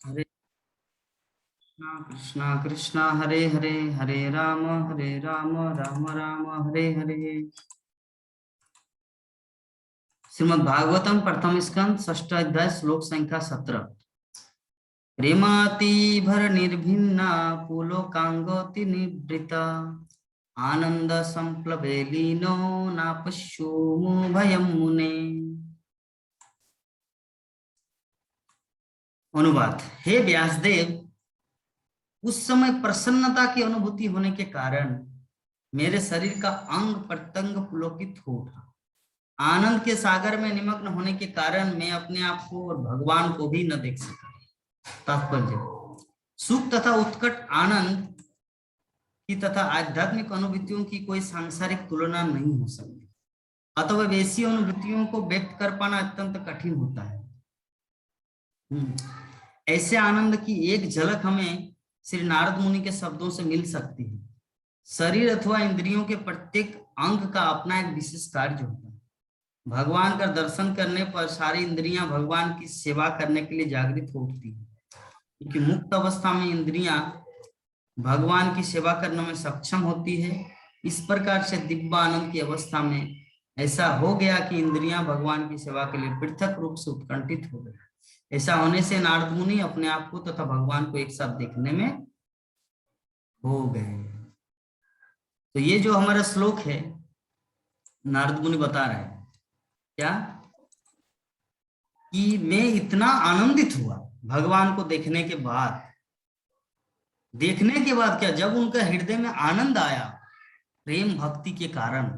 हरे कृष्णा कृष्णा हरे हरे, हरे राम राम राम हरे हरे। श्रीमद् भागवतम प्रथम स्कंद षष्ठ अध्याय श्लोक संख्या 17। प्रेमाति भर निर्भिन्ना पुलोकांगोति निवृता आनंद संप्लवे लीनो नापश्योमो भयम मुने। अनुवाद। हे व्यासदेव, उस समय प्रसन्नता की अनुभूति होने के कारण मेरे शरीर का अंग प्रत्यंग पुलकित हो उठा। आनंद के सागर में निमग्न होने के कारण मैं अपने आप को और भगवान को भी न देख सका। तात्पर्य। सुख तथा उत्कट आनंद की तथा आध्यात्मिक अनुभूतियों की कोई सांसारिक तुलना नहीं हो सकती, अतः वैसी अनुभूतियों को व्यक्त कर पाना अत्यंत कठिन होता है। ऐसे आनंद की एक झलक हमें श्री नारद मुनि के शब्दों से मिल सकती है। शरीर अथवा इंद्रियों के प्रत्येक अंग का अपना एक विशेष कार्य होता है। भगवान का दर्शन करने पर सारी इंद्रियां भगवान की सेवा करने के लिए जागृत हो उठती है, क्योंकि मुक्त अवस्था में इंद्रियां भगवान की सेवा करने में सक्षम होती है। इस प्रकार से दिव्य आनंद की अवस्था में ऐसा हो गया कि इंद्रियां भगवान की सेवा के लिए पृथक रूप से उत्कंठित हो गई। ऐसा होने से नारद मुनि अपने आप को तथा भगवान को एक साथ देखने में हो गए। तो ये जो हमारा श्लोक है, नारद मुनि बता रहे हैं क्या कि मैं इतना आनंदित हुआ भगवान को देखने के बाद। देखने के बाद क्या, जब उनका हृदय में आनंद आया प्रेम भक्ति के कारण,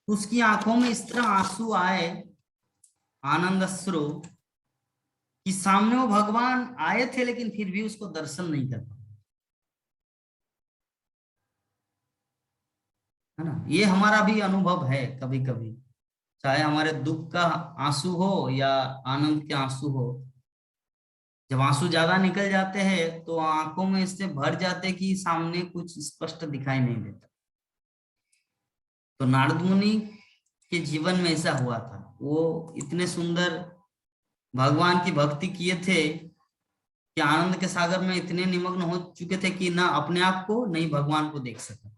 उसकी आंखों में इस तरह आंसू आए, आनंद अश्रु, कि सामने वो भगवान आए थे लेकिन फिर भी उसको दर्शन नहीं कर पाए, है ना। ये हमारा भी अनुभव है कभी कभी, चाहे हमारे दुख का आंसू हो या आनंद के आंसू हो। जब आंसू ज्यादा निकल जाते हैं तो आंखों में इससे भर जाते कि सामने कुछ स्पष्ट दिखाई नहीं देता। तो नारद मुनि के जीवन में ऐसा हुआ था। वो इतने सुंदर भगवान की भक्ति किए थे कि आनंद के सागर में इतने निमग्न हो चुके थे कि ना अपने आप को नहीं भगवान को देख सका।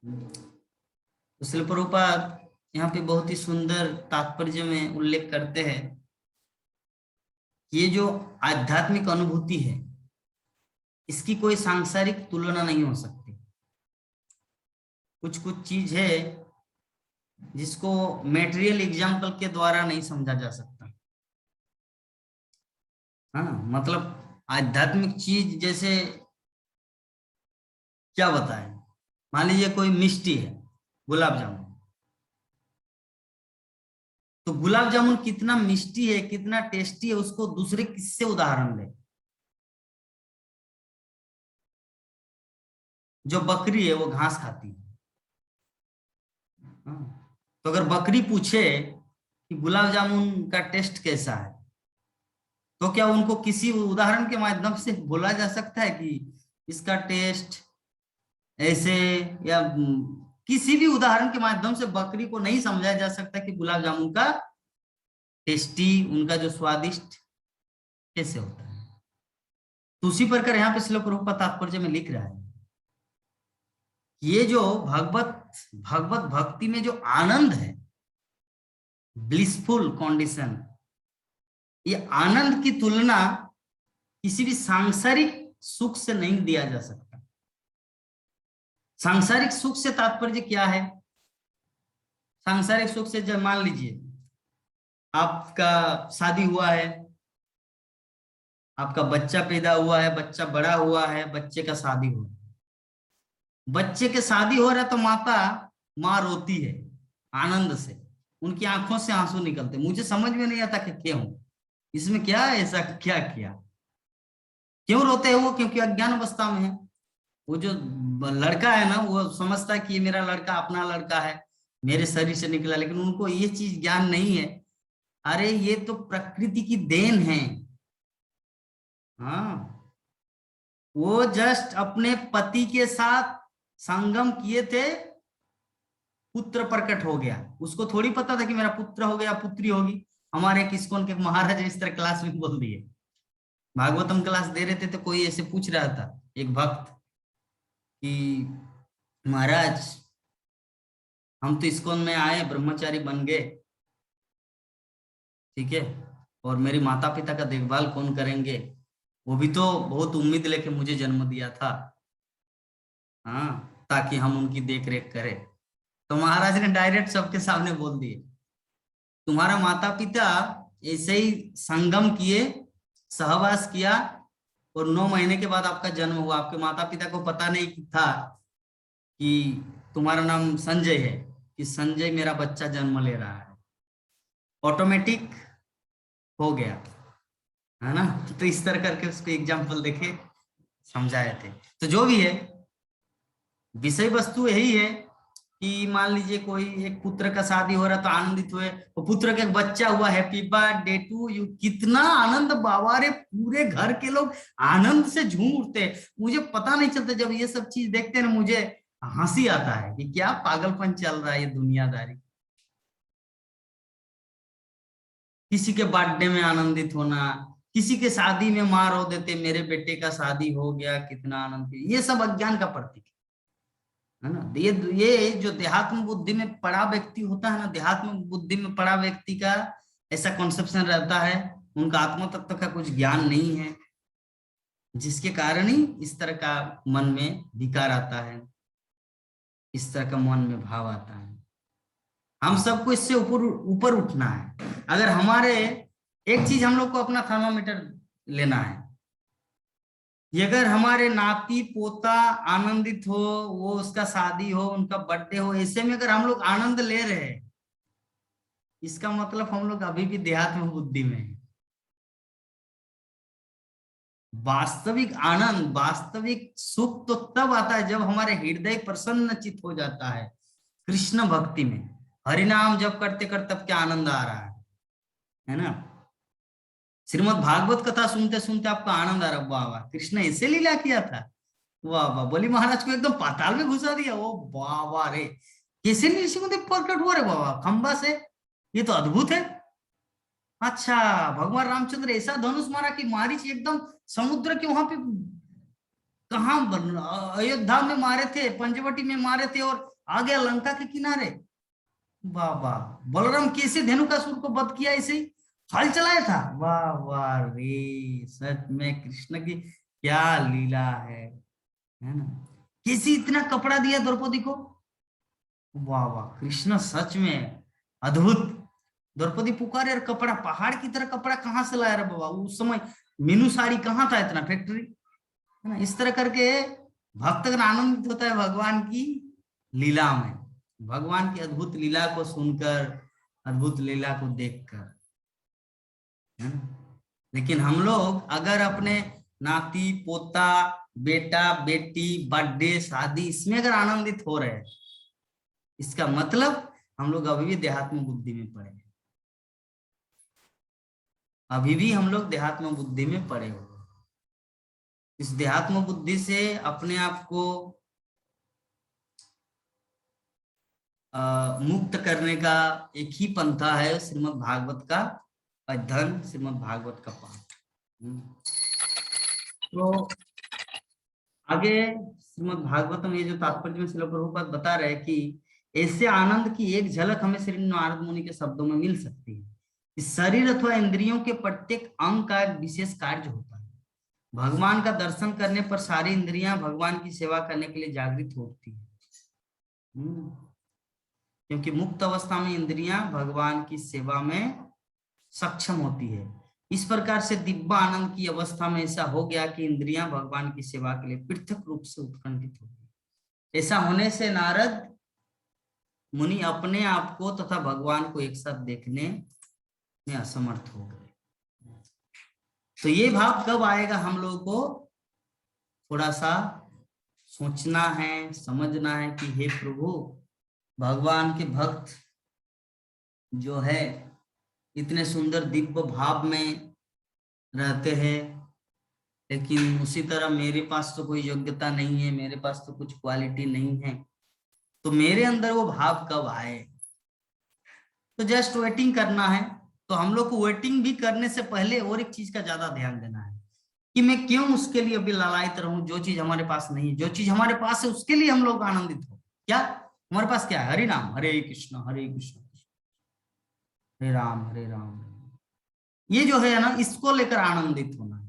तो श्रील प्रभुपाद यहाँ पे बहुत ही सुंदर तात्पर्य में उल्लेख करते हैं, ये जो आध्यात्मिक अनुभूति है इसकी कोई सांसारिक तुलना नहीं हो सकती। कुछ कुछ चीज है जिसको मेटेरियल एग्जाम्पल के द्वारा नहीं समझा जा सकता। हाँ, मतलब आध्यात्मिक चीज जैसे क्या बताएं, मान लीजिए कोई मिष्टी है, गुलाब जामुन। तो गुलाब जामुन कितना मिष्टी है, कितना टेस्टी है, उसको दूसरे किससे उदाहरण ले। जो बकरी है वो घास खाती है। तो अगर बकरी पूछे कि गुलाब जामुन का टेस्ट कैसा है, तो क्या उनको किसी उदाहरण के माध्यम से बोला जा सकता है कि इसका टेस्ट ऐसे, या किसी भी उदाहरण के माध्यम से बकरी को नहीं समझाया जा सकता कि गुलाब जामुन का टेस्टी, उनका जो स्वादिष्ट कैसे होता है। तो उसी प्रकार यहाँ पे श्लोक रूप तात्पर्य में लिख रहा है, ये जो भगवत भक्ति में जो आनंद है, ब्लिसफुल कंडीशन, ये आनंद की तुलना किसी भी सांसारिक सुख से नहीं दिया जा सकता। सांसारिक सुख से तात्पर्य क्या है? सांसारिक सुख से जब मान लीजिए आपका शादी हुआ है, आपका बच्चा पैदा हुआ है, बच्चा बड़ा हुआ है, बच्चे का शादी हुआ है। बच्चे के शादी हो रहा है तो माँ रोती है आनंद से, उनकी आंखों से आंसू निकलते। मुझे समझ में नहीं आता कि क्यों, इसमें क्या है, ऐसा क्या किया, क्यों रोते हैं वो? क्योंकि अज्ञान अवस्था में है। वो जो लड़का है ना, वो समझता है कि ये मेरा लड़का अपना लड़का है, मेरे शरीर से निकला, लेकिन उनको ये चीज ज्ञान नहीं है। अरे ये तो प्रकृति की देन है। हाँ, वो जस्ट अपने पति के साथ संगम किए थे, पुत्र प्रकट हो गया। उसको थोड़ी पता था कि मेरा पुत्र हो गया, पुत्री होगी। हमारे किसकोन के महाराज इस तरह क्लास में बोल दिए, भागवतम क्लास दे रहे थे तो कोई ऐसे पूछ रहा था, एक भक्त, कि महाराज हम तो इस्कॉन में आए, ब्रह्मचारी बन गए, ठीक है, और मेरी माता पिता का देखभाल कौन करेंगे, वो भी तो बहुत उम्मीद लेके मुझे जन्म दिया था, हाँ, ताकि हम उनकी देख रेख करें। तो महाराज ने डायरेक्ट सबके सामने बोल दिए, तुम्हारा माता पिता ऐसे ही संगम किए, सहवास किया, और 9 महीने के बाद आपका जन्म हुआ। आपके माता पिता को पता नहीं था कि तुम्हारा नाम संजय है, कि संजय मेरा बच्चा जन्म ले रहा है, ऑटोमेटिक हो गया, है ना। तो इस तरह करके उसको एग्जाम्पल देके समझाए थे। तो जो भी है, विषय वस्तु यही है कि मान लीजिए कोई एक पुत्र का शादी हो रहा तो आनंदित हुए, वो पुत्र का एक बच्चा हुआ, हैप्पी बर्थडे टू यू, कितना आनंद बाबा रे, पूरे घर के लोग आनंद से झूम उठते। मुझे पता नहीं चलता, जब ये सब चीज देखते हैं ना, मुझे हंसी आता है कि क्या पागलपन चल रहा है ये दुनियादारी। किसी के बर्थडे में आनंदित होना, किसी के शादी में माँ रो देते, मेरे बेटे का शादी हो गया, कितना आनंद, ये सब अज्ञान का प्रतीक है ना। ये जो देहात्म बुद्धि में पड़ा व्यक्ति होता है ना, देहात्म बुद्धि में पड़ा व्यक्ति का ऐसा कॉन्सेप्शन रहता है, उनका आत्म तत्व का कुछ ज्ञान नहीं है, जिसके कारण ही इस तरह का मन में विकार आता है, इस तरह का मन में भाव आता है। हम सबको इससे ऊपर ऊपर उठना है। अगर हमारे, एक चीज हम लोग को अपना थर्मामीटर लेना है, ये अगर हमारे नाती पोता आनंदित हो, वो उसका शादी हो, उनका बर्थडे हो, ऐसे में अगर हम लोग आनंद ले रहे हैं, इसका मतलब हम लोग अभी भी देहात्म बुद्धि में है। वास्तविक आनंद, वास्तविक सुख तो तब आता है जब हमारे हृदय प्रसन्न चित हो जाता है कृष्ण भक्ति में, हरिनाम जप करते करते तब क्या आनंद आ रहा है ना। श्रीमद् भागवत कथा सुनते सुनते आपको आनंद आ रहा, वाह वाह, कृष्ण ऐसे लीला किया था, वाह वाह, बलि महाराज को एकदम पाताल में घुसा दिया, वो वाह वाह रे, कैसे नृसिंहदेव प्रकट हुआ रे, वाह वाह, खंबा से, ये तो अद्भुत है। अच्छा, भगवान रामचंद्र ऐसा धनुष मारा कि मारीच एकदम समुद्र के वहां पे, कहा, अयोध्या में मारे थे, पंचवटी में मारे थे, और आ गया लंका के किनारे, वाह वाह। बलराम कैसे धेनुकासुर को वध किया, ऐसे ही हल चलाया था, वाह वाह रे, सच में कृष्ण की क्या लीला है ना। कैसे इतना कपड़ा दिया द्रौपदी को, वाह वाह, कृष्ण सच में अद्भुत। द्रौपदी पुकारे, और कपड़ा पहाड़ की तरह कपड़ा कहाँ से लाया रे बाबा, उस समय मीनू साड़ी कहाँ था, इतना फैक्ट्री, है ना। इस तरह करके भक्तगण आनंदित होता है भगवान की लीला में, भगवान की अद्भुत लीला को सुनकर, अद्भुत लीला को देखकर, है ना। लेकिन हम लोग अगर अपने नाती पोता, बेटा बेटी, बर्थडे, शादी, इसमें अगर आनंदित हो रहे हैं, इसका मतलब हम लोग अभी भी देहात्म बुद्धि में पड़े हैं, अभी भी हम लोग देहात्म बुद्धि में पड़े हुए। इस देहात्म बुद्धि से अपने आप को मुक्त करने का एक ही पंथा है श्रीमद् भागवत का अध्ययन, श्रीमद् भागवत का पाठ। तो आगे श्रीमद् भागवत में ये जो तात्पर्य में श्रील प्रभुपाद बता रहे हैं कि ऐसे आनंद की एक झलक हमें श्री नारद मुनि के शब्दों में मिल सकती है। इस शरीर अथवा इंद्रियों के प्रत्येक अंग का एक विशेष कार्य होता है। भगवान का दर्शन करने पर सारी इंद्रियां भगवान की सेवा करने के लिए जागृत होती है, क्योंकि मुक्त अवस्था में इंद्रियां भगवान की सेवा में सक्षम होती है। इस प्रकार से दिव्य आनंद की अवस्था में ऐसा हो गया कि इंद्रियां भगवान की सेवा के लिए पृथक रूप से उत्कंठित हो गई। ऐसा होने से नारद मुनि अपने आप को तथा भगवान को एक साथ देखने में असमर्थ हो गए। तो ये भाव कब आएगा, हम लोगों को थोड़ा सा सोचना है, समझना है कि हे प्रभु, भगवान के भक्त जो है इतने सुंदर दिव्य भाव में रहते हैं, लेकिन उसी तरह मेरे पास तो कोई योग्यता नहीं है, मेरे पास तो कुछ क्वालिटी नहीं है, तो मेरे अंदर वो भाव कब आए। तो जस्ट वेटिंग करना है। तो हम लोग को वेटिंग भी करने से पहले और एक चीज का ज्यादा ध्यान देना है कि मैं क्यों उसके लिए अभी लालायित रहूं, जो चीज हमारे पास नहीं है। जो चीज हमारे पास है उसके लिए हम लोग आनंदित हो। क्या हमारे पास क्या है? हरि नाम, हरे कृष्ण हरे कृष्ण हरे राम हरे राम। ये जो है ना, इसको लेकर आनंदित होना है।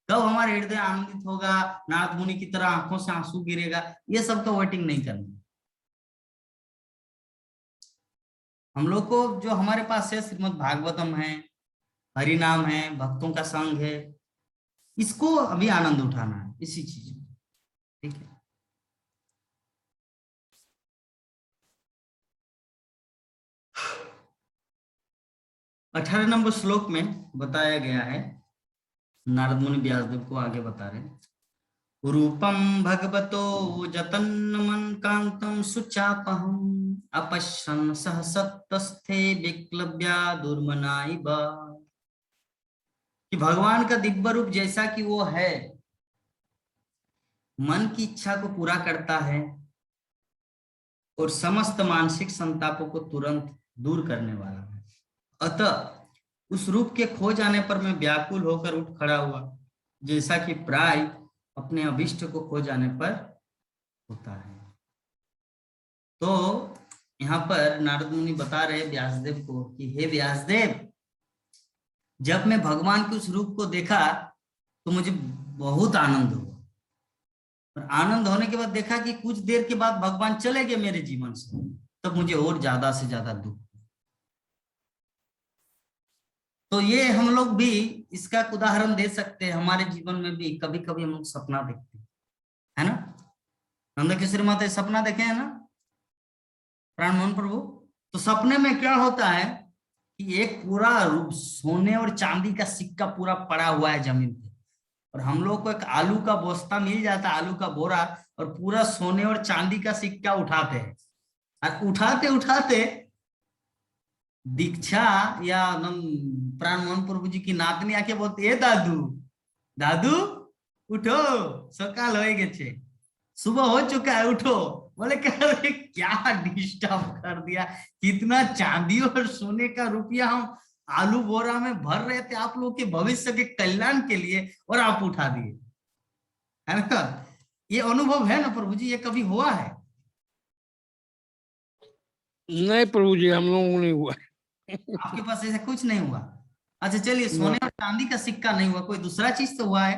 कब हमारे हृदय आनंदित होगा, नारद मुनि की तरह आंखों से आंसू गिरेगा, ये सब का वेटिंग नहीं करना। हम लोग को जो हमारे पास है, श्रीमद् भागवतम है, हरि नाम है, भक्तों का संग है, इसको अभी आनंद उठाना है, इसी चीज में। ठीक है। 18 नंबर श्लोक में बताया गया है, नारद मुनि व्यासदेव को आगे बता रहे हैं, रूपम भगवतो जतन्नमन कांतम सुचापहम अपश्यन् सह सत्तस्थे विक्लव्या दुर्मनाइव। कि भगवान का दिव्य रूप जैसा कि वो है, मन की इच्छा को पूरा करता है और समस्त मानसिक संतापों को तुरंत दूर करने वाला है। अतः उस रूप के खो जाने पर मैं व्याकुल होकर उठ खड़ा हुआ, जैसा कि प्राय अपने अभिष्ट को खो जाने पर होता है। तो यहाँ पर नारद मुनि बता रहे व्यासदेव को कि हे व्यासदेव, जब मैं भगवान के उस रूप को देखा तो मुझे बहुत आनंद हुआ, और आनंद होने के बाद देखा कि कुछ देर के बाद भगवान चले गए मेरे जीवन से, तब मुझे और ज्यादा से ज्यादा दुख। तो ये हम लोग भी इसका उदाहरण दे सकते हैं। हमारे जीवन में भी कभी कभी हम लोग सपना देखते हैं, है ना? नंद किशोरी माता सपना देखे है ना, प्राण मोहन प्रभु? तो सपने में क्या होता है कि एक पूरा सोने और चांदी का सिक्का पूरा पड़ा हुआ है जमीन पे, और हम लोग को एक आलू का बोस्ता मिल जाता है, आलू का बोरा, और पूरा सोने और चांदी का सिक्का उठाते हैं, और उठाते उठाते दीक्षा या प्राण मोहन प्रभु जी की नातनी आके बोलती है, दादू दादू उठो, सकाल हो गए, सुबह हो चुका है, उठो। बोले क्या डिस्टर्ब कर दिया, कितना चांदी और सोने का रुपया हम आलू बोरा में भर रहे थे आप लोग के भविष्य के कल्याण के लिए, और आप उठा दिए, है ना? ये अनुभव है ना प्रभु जी? ये कभी हुआ है? नहीं प्रभु जी, हम लोगों को नहीं हुआ। आपके पास ऐसा कुछ नहीं हुआ? अच्छा चलिए, सोने और चांदी का सिक्का नहीं हुआ, कोई दूसरा चीज तो हुआ है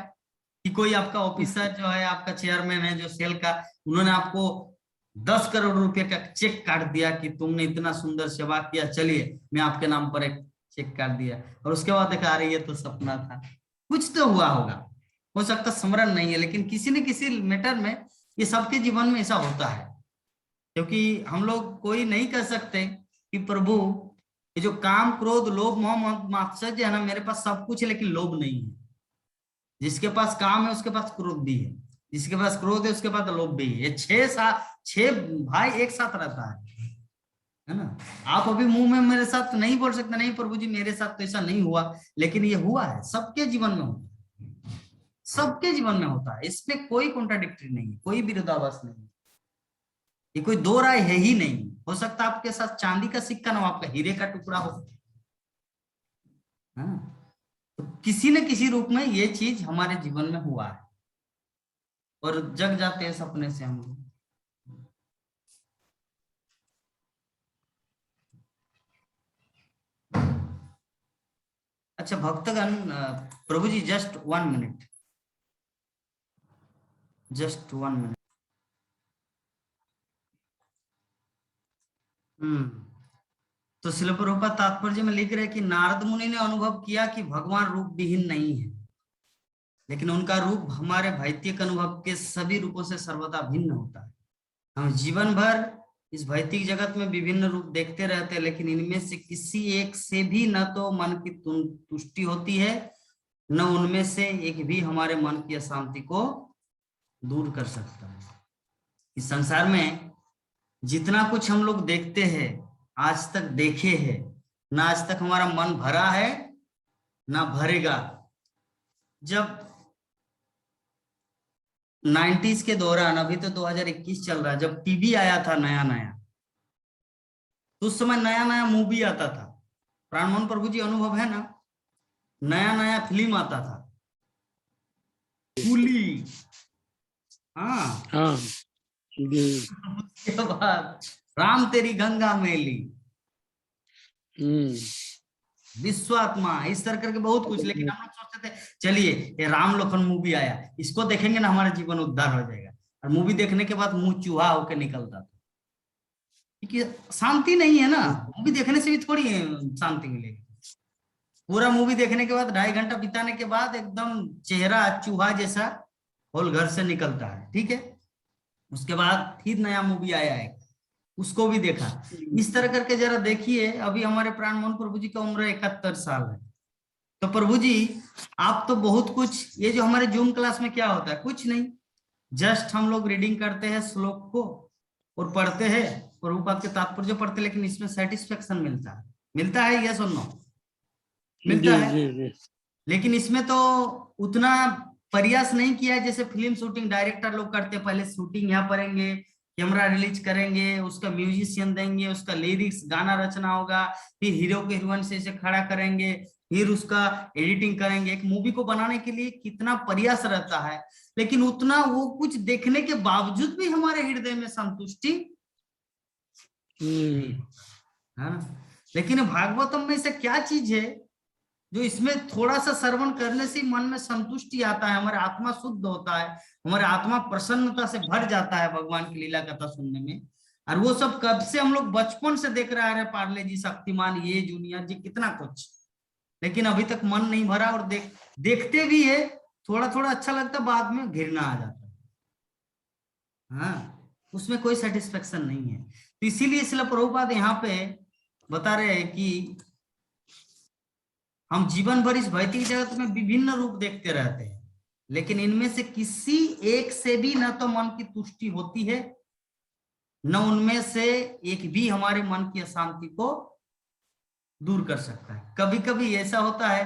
कि कोई आपका ऑफिसर जो है, आपका चेयरमैन है जो सेल का, उन्होंने आपको 10 करोड़ रुपए का चेक काट दिया कि तुमने इतना सुंदर सेवा किया, चलिए मैं आपके नाम पर एक चेक काट दिया, और उसके बाद देखा रही है तो सपना था। कुछ तो हुआ होगा, हो सकता स्मरण नहीं है, लेकिन किसी न किसी मैटर में ये सबके जीवन में ऐसा होता है। क्योंकि हम लोग कोई नहीं कह सकते कि प्रभु ये जो काम क्रोध लोभ मोह मात्सर्य है ना, मेरे पास सब कुछ है लेकिन लोभ नहीं है। जिसके पास काम है उसके पास क्रोध भी है, जिसके पास क्रोध है उसके पास लोभ भी है। ये 6 भाई एक साथ रहता है ना? आप अभी मुंह में मेरे साथ नहीं बोल सकते, नहीं प्रभु जी मेरे साथ तो ऐसा नहीं हुआ, लेकिन ये हुआ है, सबके जीवन में होता है, सबके जीवन में होता है। इसमें कोई कॉन्ट्राडिक्टरी नहीं है, कोई विरोधाभास नहीं है, ये कोई दो राय है ही नहीं। हो सकता है आपके साथ चांदी का सिक्का ना हो, आपका हीरे का टुकड़ा हो, है ना? तो किसी न किसी रूप में ये चीज हमारे जीवन में हुआ है, और जग जाते हैं सपने से हम लोग। अच्छा भक्तगण, प्रभु जी जस्ट 1 मिनट, जस्ट 1 मिनट। तो श्रील प्रभुपाद तात्पर्य में लिख रहे हैं कि नारद मुनि ने अनुभव किया कि भगवान रूप विहीन नहीं है, लेकिन उनका रूप हमारे भौतिक अनुभव के सभी रूपों से सर्वदा भिन्न होता है। हम जीवन भर इस भौतिक जगत में विभिन्न रूप देखते रहते हैं, लेकिन इनमें से किसी एक से भी न तो मन की तुष्टि होती है, न उनमें से एक भी हमारे मन की अशांति को दूर कर सकता है। इस संसार में जितना कुछ हम लोग देखते हैं, आज तक देखे हैं, ना आज तक हमारा मन भरा है ना भरेगा। जब 90s के दौरान, अभी तो 2021 चल रहा है, जब टीवी आया था नया नया, तो उस समय नया नया मूवी आता था। प्राण मोहन प्रभु जी अनुभव है ना, नया नया फिल्म आता था, कूली। हाँ, हाँ जी। उसके बाद राम तेरी गंगा मैली, हम्म। विश्वात्मा, इस तरह करके बहुत कुछ। लेकिन हम लोग सोचते थे चलिए ये राम लखन मूवी आया, इसको देखेंगे ना हमारा जीवन उद्धार हो जाएगा, और मूवी देखने के बाद मुंह चूहा होकर निकलता था, क्योंकि शांति नहीं है ना। मूवी देखने से भी थोड़ी शांति मिलेगी। पूरा मूवी देखने के बाद 2.5 घंटा बिताने के बाद एकदम चेहरा चूहा जैसा होल घर से निकलता है, ठीक है। उसके बाद फिर नया मूवी आया है, उसको भी देखा। इस तरह करके जरा देखिए, अभी हमारे प्राण मोहन प्रभु जी का उम्र 71 साल है। तो प्रभु जी आप तो बहुत कुछ, ये जो हमारे जूम क्लास में क्या होता है, कुछ नहीं, जस्ट हम लोग रीडिंग करते हैं श्लोक को और पढ़ते हैं, प्रभुपाद के तात्पर्य पढ़ते, लेकिन इसमें सेटिस्फेक्शन मिलता है, यस और नो, जी मिलता है। जी जी। लेकिन इसमें तो उतना प्रयास नहीं किया है जैसे फिल्म शूटिंग डायरेक्टर लोग करते हैं। पहले शूटिंग यहाँ करेंगे, कैमरा रिलीज करेंगे, उसका म्यूजिशियन देंगे, उसका लिरिक्स गाना रचना होगा, फिर हीरो के हीरोइन से इसे खड़ा करेंगे, फिर उसका एडिटिंग करेंगे। एक मूवी को बनाने के लिए कितना प्रयास रहता है, लेकिन उतना वो कुछ देखने के बावजूद भी हमारे हृदय में संतुष्टि नहीं है ना। लेकिन भागवतम में से क्या चीज है जो इसमें थोड़ा सा श्रवण करने से मन में संतुष्टि आता है, हमारा आत्मा शुद्ध होता है, हमारा आत्मा प्रसन्नता से भर जाता है भगवान की लीला कथा सुनने में। और वो सब कब से हम लोग बचपन से देख रहे हैं, पार्ले जी, शक्तिमान, ये जूनियर जी, कितना कुछ, लेकिन अभी तक मन नहीं भरा। और देखते भी है, थोड़ा थोड़ा अच्छा लगता, बाद में घृणा आ जाता है। हाँ, उसमें कोई सेटिस्फेक्शन नहीं है। तो इसीलिए इसलिए प्रभुपाद यहाँ पे बता रहे हैं कि हम जीवन भर इस भौतिक जगत में विभिन्न रूप देखते रहते हैं, लेकिन इनमें से किसी एक से भी न तो मन की तुष्टि होती है, न उनमें से एक भी हमारे मन की अशांति को दूर कर सकता है। कभी कभी ऐसा होता है,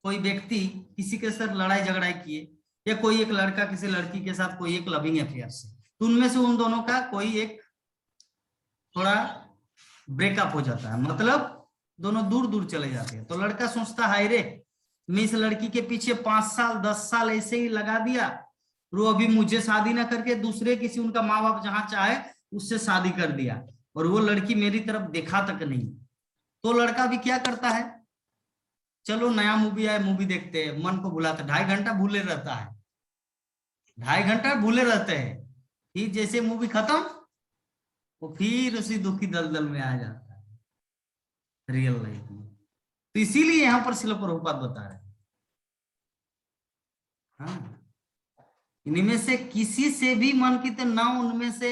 कोई व्यक्ति किसी के साथ लड़ाई झगड़ा किए, या कोई एक लड़का किसी लड़की के साथ कोई एक लविंग अफेयर से, तो उनमें से उन दोनों का कोई एक थोड़ा ब्रेकअप हो जाता है, मतलब दोनों दूर दूर चले जाते हैं। तो लड़का सोचता है रे, मैं इस लड़की के पीछे 5 साल 10 साल ऐसे ही लगा दिया, वो अभी मुझे शादी ना करके दूसरे किसी, उनका माँ बाप जहां चाहे उससे शादी कर दिया, और वो लड़की मेरी तरफ देखा तक नहीं। तो लड़का भी क्या करता है, चलो नया मूवी आया, मूवी देखते हैं, मन को भुलाता, 2.5 घंटा भूले रहता है, 2.5 घंटा भूले रहते हैं, फिर जैसे मूवी खत्म वो फिर उसी दुखी दलदल में आ जाता है रियल लाइफ में। तो इसीलिए यहाँ पर शिल प्रभुपाद बता रहे हैं, हाँ, इनमें से किसी से भी मन की, तो ना उनमें से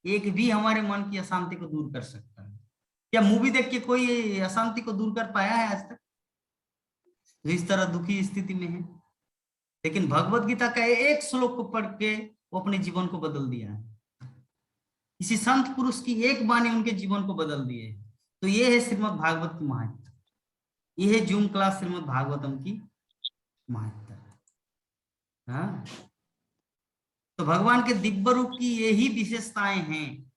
एक भी हमारे मन की अशांति को दूर कर सकता है। क्या मूवी देख के कोई अशांति को दूर कर पाया है आज तक, जो इस तरह दुखी स्थिति में है? लेकिन भगवत गीता का एक श्लोक को पढ़ के वो अपने जीवन को बदल दिया है, किसी संत पुरुष की एक वाणी उनके जीवन को बदल दिए। तो ये है श्रीमद् भागवत की महत्ता, ये है जूम क्लास श्रीमद् भागवतम की महत्ता। हाँ, तो भगवान के दिव्य रूप की यही विशेषताएं हैं,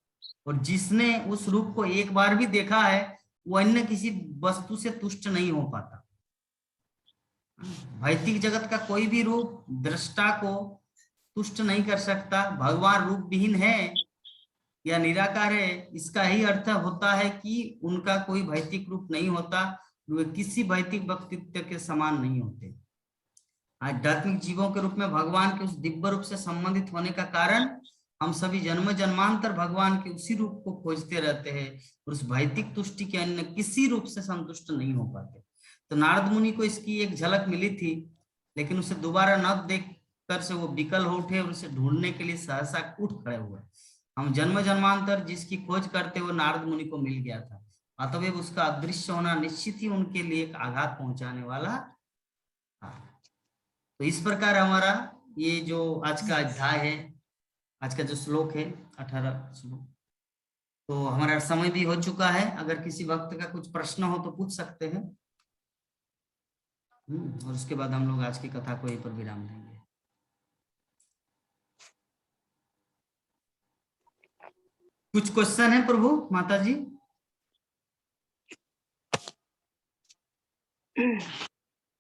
और जिसने उस रूप को एक बार भी देखा है वो अन्य किसी वस्तु से तुष्ट नहीं हो पाता। भौतिक जगत का कोई भी रूप दृष्टा को तुष्ट नहीं कर सकता। भगवान रूप विहीन है या निराकार है, इसका ही अर्थ होता है कि उनका कोई भौतिक रूप नहीं होता, वे किसी भौतिक व्यक्तित्व के समान नहीं होते। आध्यात्मिक जीवों के रूप में भगवान के उस दिव्य रूप से संबंधित होने का कारण हम सभी जन्म जन्मांतर भगवान के उसी रूप को खोजते रहते हैं, और उस भौतिक तुष्टि के अन्य किसी रूप से संतुष्ट नहीं हो पाते। तो नारद मुनि को इसकी एक झलक मिली थी, लेकिन उसे दोबारा न देख कर से वो विकल हो उठे और उसे ढूंढने के लिए सहसा उठ खड़े हुए। हम जन्म जन्मांतर जिसकी खोज करते वो नारद मुनि को मिल गया था, अतएव उसका अदृश्य होना निश्चित ही उनके लिए एक आघात पहुंचाने वाला था। तो इस प्रकार हमारा ये जो आज का अध्याय है, आज का जो श्लोक है 18 श्लोक, तो हमारा समय भी हो चुका है। अगर किसी वक्त का कुछ प्रश्न हो तो पूछ सकते हैं, और उसके बाद हम लोग आज की कथा को यहीं पर विराम देंगे। कुछ क्वेश्चन है प्रभु माता जी?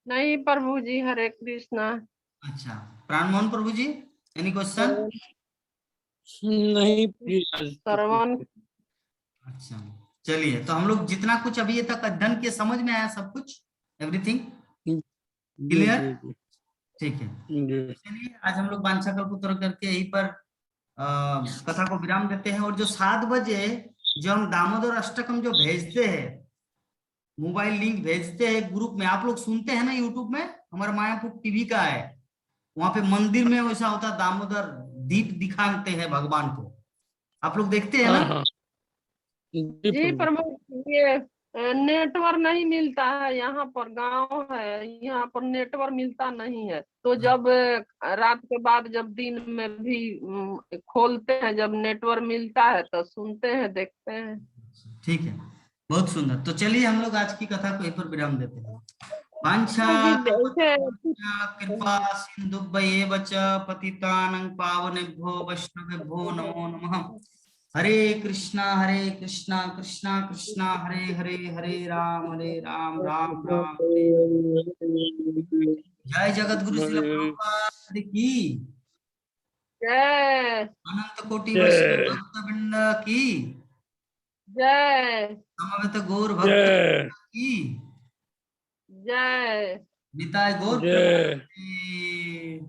नहीं प्रभु जी, हरे कृष्णा। अच्छा, प्राण मोहन प्रभु जी, एनी क्वेश्चन? नहीं प्लीज आज तो श्रवण अच्छा, चलिए, तो हम लोग जितना कुछ अभी तक अध्ययन किए समझ में आया सब कुछ, एवरीथिंग जी क्लियर? जी ठीक है, जी चलिए आज हम लोग वांछा कल्पतरु करके यहीं पर कथा को विराम देते हैं। और जो 7 बजे जो हम दामोदर अष्टकम जो भेजते हैं, मोबाइल लिंक भेजते हैं ग्रुप में, आप लोग सुनते हैं ना, यूट्यूब में हमारा मायापुर टीवी का है, वहां पे मंदिर में वैसा होता, दामोदर दीप दिखाते हैं भगवान को, आप लोग देखते हैं हाँ ना? हाँ जी जी प्रभु प्रभु, ये नेटवर्क नहीं मिलता है, यहाँ पर गांव है, यहाँ पर नेटवर्क मिलता नहीं है। तो जब रात के बाद जब दिन में भी खोलते हैं, जब नेटवर्क मिलता है तो सुनते हैं, देखते हैं। ठीक है, बहुत सुंदर। तो चलिए हम लोग आज की कथा को यहीं पर विराम देते हैं। वांछा हाँ जी, ऐसे कृपा सिंधुभ्येव च पतितानं पावनेभ्यो वैष्णवेभ्यो नमो नमः। हरे कृष्णा कृष्णा कृष्णा हरे हरे, हरे राम राम राम हरे। जय जगत गुरु श्रील प्रभुपाद की, जय अनंत कोटि वैष्णव जय भक्त वृंद की, जय समवेत गौर भक्त जय की, जय निताय गौर जय प्रेमानंद।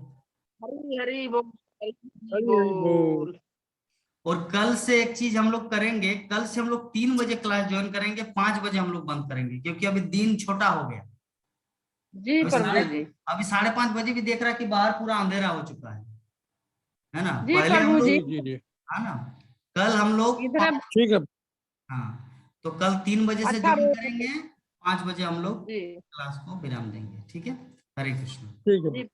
हरि हरि बोल, हरि हरि हरि बोल बोल। और कल से एक चीज हम लोग करेंगे, कल से हम लोग 3 बजे क्लास ज्वाइन करेंगे, 5 बजे हम लोग बंद करेंगे, क्योंकि अभी दिन छोटा हो गया। जी अभी प्रभु साढ़े जी, अभी 5:30 बजे भी देख रहा है कि बाहर पूरा अंधेरा हो चुका है ना? जी पहले हम प्रभु लोग, जी, जी जी जी है ना, कल हम लोग इधर ठीक है हाँ, तो कल 3 बजे से अच्छा ज्वाइन रोड करेंगे, 5 बजे हम लोग जी क्लास को विराम देंगे। ठीक है, हरे कृष्ण। ठीक है जी।